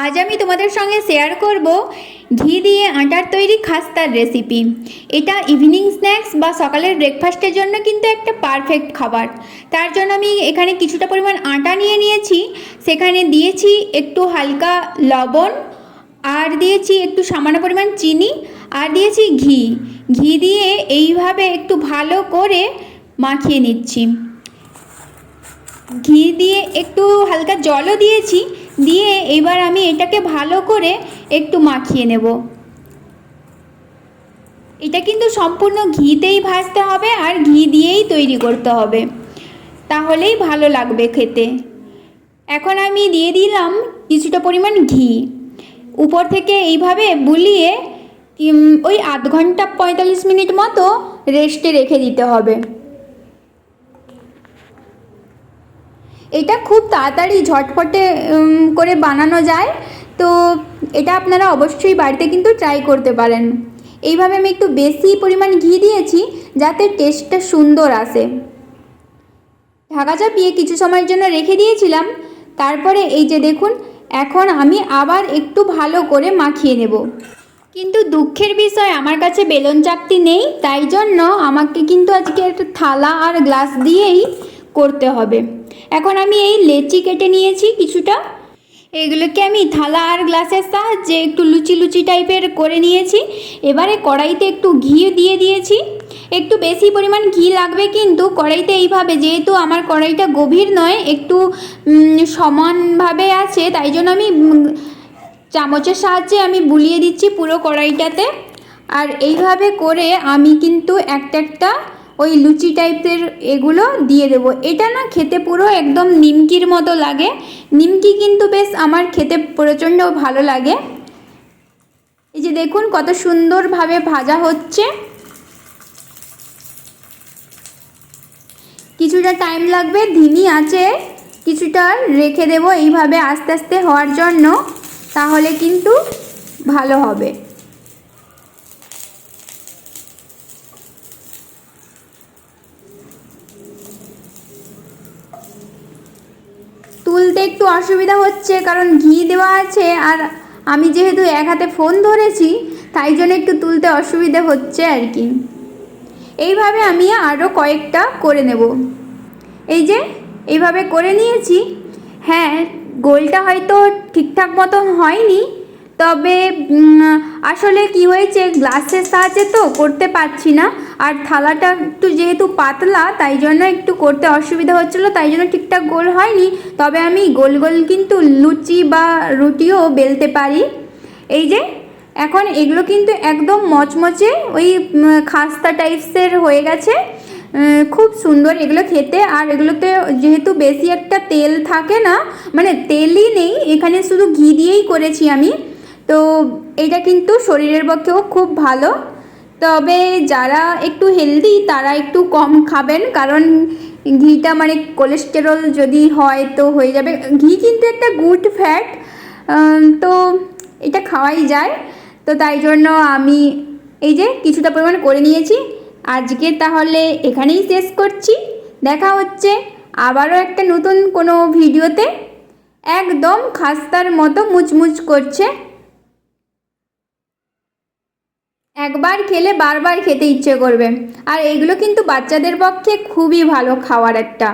আজ আমি তোমাদের সঙ্গে শেয়ার করব ঘি দিয়ে আটার তৈরি খাস্তার রেসিপি। এটা ইভিনিং স্ন্যাক্স বা সকালের ব্রেকফাস্টের জন্য কিন্তু একটা পারফেক্ট খাবার। তার জন্য আমি এখানে কিছুটা পরিমাণ আটা নিয়ে নিয়েছি, সেখানে দিয়েছি একটু হালকা লবণ, আর দিয়েছি একটু সামান্য পরিমাণ চিনি, আর দিয়েছি ঘি। ঘি দিয়ে এইভাবে একটু ভালো করে মাখিয়ে নিচ্ছি। ঘি দিয়ে একটু হালকা জলও দিয়েছি, দিয়ে এবার আমি এটাকে ভালো করে একটু মাখিয়ে নেব। এটা কিন্তু সম্পূর্ণ ঘিতেই ভাজতে হবে আর ঘি দিয়েই তৈরি করতে হবে, তাহলেই ভালো লাগবে খেতে। এখন আমি দিয়ে দিলাম কিছুটা পরিমাণ ঘি। উপর থেকে এইভাবে বুলিয়ে ওই আধ ঘন্টা 45 মিনিট মতো রেস্টে রেখে দিতে হবে। এটা খুব তাড়াতাড়ি ঝটপটে করে বানানো যায়, তো এটা আপনারা অবশ্যই বাড়িতে কিন্তু ট্রাই করতে পারেন। এইভাবে আমি একটু বেশি পরিমাণ ঘি দিয়েছি যাতে টেস্টটা সুন্দর আসে। ঢাকা চাপিয়ে কিছু সময়ের জন্য রেখে দিয়েছিলাম। তারপরে এই যে দেখুন, এখন আমি আবার একটু ভালো করে মাখিয়ে নেব। কিন্তু দুঃখের বিষয় আমার কাছে বেলন চাকতি নেই, তাই জন্য আমাকে কিন্তু আজকে একটা থালা আর গ্লাস দিয়েই করতে হবে। এখন আমি এই লেচি কেটে নিয়েছি কিছুটা, এগুলোকে আমি থালা আর গ্লাসের সাহায্যে একটু লুচি লুচি টাইপের করে নিয়েছি। এবারে কড়াইতে একটু ঘি দিয়ে দিয়েছি। একটু বেশি পরিমাণ ঘি লাগবে কিন্তু কড়াইতে, এইভাবে যেহেতু আমার কড়াইটা গভীর নয়, একটু সমানভাবে আছে, তাই জন্য আমি চামচের সাহায্যে আমি বুলিয়ে দিচ্ছি পুরো কড়াইটাতে। আর এইভাবে করে আমি কিন্তু একটা একটা ওই লুচি টাইপের এগুলো দিয়ে দেবো। এটা না খেতে পুরো একদম নিমকির মতো লাগে। নিমকি কিন্তু বেশ আমার খেতে প্রচণ্ড ভালো লাগে। এই যে দেখুন কত সুন্দরভাবে ভাজা হচ্ছে। কিছুটা টাইম লাগবে, ধিমি আঁচে কিছুটা রেখে দেবো এইভাবে আস্তে আস্তে হওয়ার জন্য, তাহলে কিন্তু ভালো হবে। তুলতে একটু অসুবিধা হচ্ছে কারণ ঘি দেওয়া আছে, আর আমি যেহেতু এক হাতে ফোন ধরেছি তাই জন্য একটু তুলতে অসুবিধা হচ্ছে আর কি। এইভাবে আমি আরও কয়েকটা করে নেব। এই যে এইভাবে করে নিয়েছি। হ্যাঁ, গোলটা হয়তো ঠিকঠাক মতো হয়নি, তবে আসলে কি হয়েছে, গ্লাসের সাহায্যে তো করতে পারছি না, আর থালাটা একটু যেহেতু পাতলা তাই জন্য একটু করতে অসুবিধা হচ্ছিলো, তাই জন্য ঠিকঠাক গোল হয়নি। তবে আমি গোল গোল কিন্তু লুচি বা রুটিও বেলতে পারি। এই যে এখন এগুলো কিন্তু একদম মচমচে ওই খাস্তা টাইপসের হয়ে গেছে। খুব সুন্দর এগুলো খেতে। আর এগুলোতে যেহেতু বেশি একটা তেল থাকে না, মানে তেলই নেই, এখানে শুধু ঘি দিয়েই করেছি আমি, তো এটা কিন্তু শরীরের পক্ষেও খুব ভালো। তবে যারা একটু হেলদি তারা একটু কম খাবেন, কারণ ঘিটা মানে কোলেস্টেরল যদি হয় তো হয়ে যাবে। ঘি কিন্তু একটা গুড ফ্যাট, তো এটা খাওয়াই যায়। তো তাই জন্য আমি এই যে কিছুটা পরিমাণ করে নিয়েছি। আজকে তাহলে এখানেই শেষ করছি। দেখা হচ্ছে আবারও একটা নতুন কোনো ভিডিওতে। একদম খাস্তার মতো মুচমুচ করছে, একবার খেলে বারবার খেতে ইচ্ছে করবে। আর এগুলো কিন্তু বাচ্চাদের পক্ষে খুবই ভালো খাওয়ার একটা।